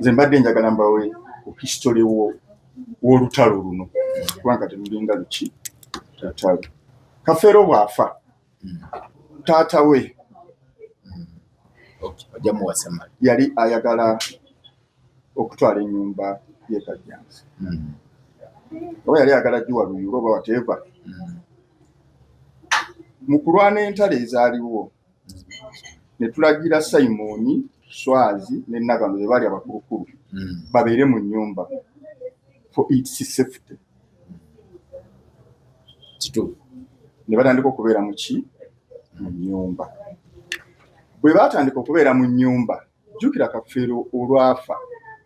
nze mbadde njagala mbawe history w'olutalo luno kubanga terulinga luki tatalo. Kafeero bw'afa taata we yali ayagala okutwala ennyumba ye Kajjansi. Oba yali ayagala giwa Luyiro oba whatever. Mu kulwana entalo ezaaliwo ne tulagira Simon Swazi ne Nagano be bali abakulukulu babeere mu nnyumba for its safety. Ne batandika okubeera mu nnyumba. Bwe batandika okubeera mu nnyumba, jjukira Kafeero olwafa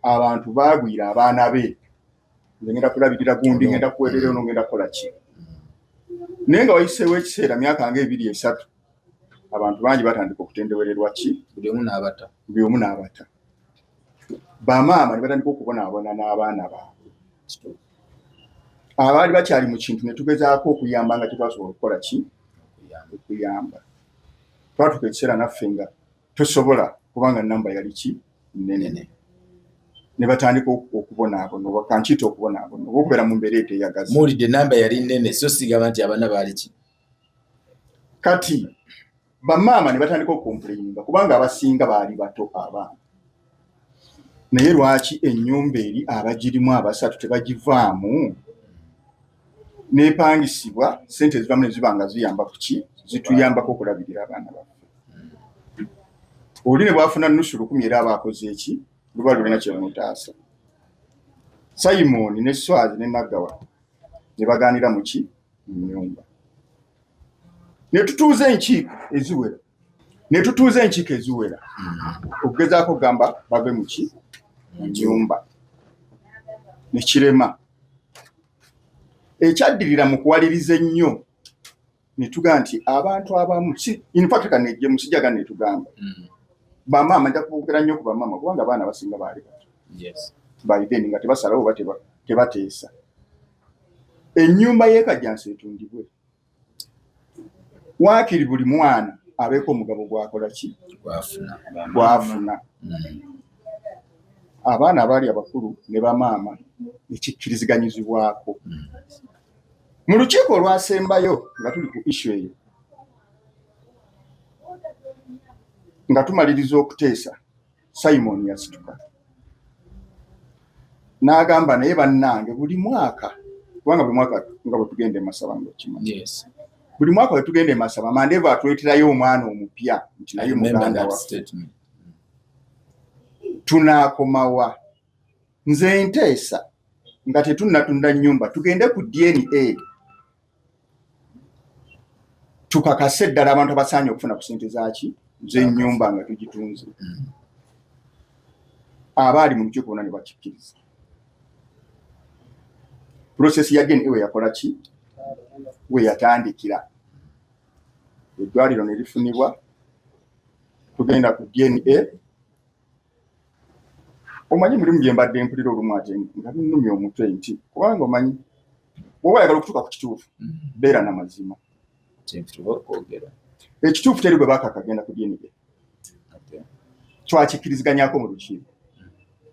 abantu baagwira abaana be. Ngenda kulabirira gundi, ngenda kuweerera ono, ngenda kukola ki. Naye nga wayiseewo ekiseera myaka nga 2-3 abantu bangi batandika okutendewererwa ki, buli omu n'abata. Bamaama ne batandika okubonaabona n'abaana baabwe. Abaali bakyali mu kintu ne tugezaako okuyamba nga tetwasobola okukola ki, okuyamba. Twatuka ekiseera naffe nga tosobola kubanga namba yali ki, nnene. Ne batandika okubonaabona, bakankiyita okubonaabona, oba okubeera mu mbeera eteyagaza. Muwulidde namba yali nnene so sigamba nti abaana baali ki. Kati bamaama ne batandika okukomplaininga kubanga abasinga baali bato abaana. Naye lwaki ennyumba eri abagirimu 3 tebagivaamu nepangisibwa sente ezivaamu ne ziba nga ziyamba ku ki, zituyambako okulabirira abaana baffe. Oli ne bwafuna nusu 10 era abakoze eki, luba lulina kyemutaasa. Simon ne Swazi ne Nagawa ne bagaanira mu ki, mu nnyumba. Ne tutuuza enkiiko eziwera okugezaako gamba bave mu ki, mu nnyumba. Ne kirema. Ekyaddirira mu kuwaliriza ennyo ne tugaa nti abantu abamu in fact kanejje musijaga ne tugamba bamaama nja kuboogera nnyo ku bamaama kubanga abaana basinga baali bato. By then nga tebasalawo oba tebateesa. Ennyumba y'e Kajjansi etundibwe. Waakiri buli mwana abeeko omugabo gwakola ki, gwafuna. Abaana abaali abakulu ne bamaama ekikkiriziganyizibwako. Mu lukiiko olwasembayo nga tuli ku issue eyo, nga tumaliriza okuteesa, Simon yasituka n'agamba naye bannange buli mwaka, kubanga buli mwaka nga bwe tugenda e Masaba ng'okimanyi. Buli mwaka bwe tugenda e Masaba, Mandeevu atuleeterayo omwana omupya nti naye muganda waffe. Tunaakomawa nze nteesa nga tetunnatunda nnyumba tugende ku DNA tukakase ddala abantu abasaanye okufuna ku ssente zaki z'ennyumba nga tugitunze. Abaali mu lukiiko bonna ne bakikkiriza. Process ya DNA we yakola ki, we yatandikira. Eddwaliro ne lifunibwa, tugenda ku DNA. Omanyi mulimu gye mbadde mpulira olumu ate nga binnumya omutwe nti kubanga omanyi bw'oba oyagala okutuuka ku kituufu beera n'amazima. Ekituufu teri gwe baakakagenda ku DNA. Twakikkiriziganyako mu lukiiko.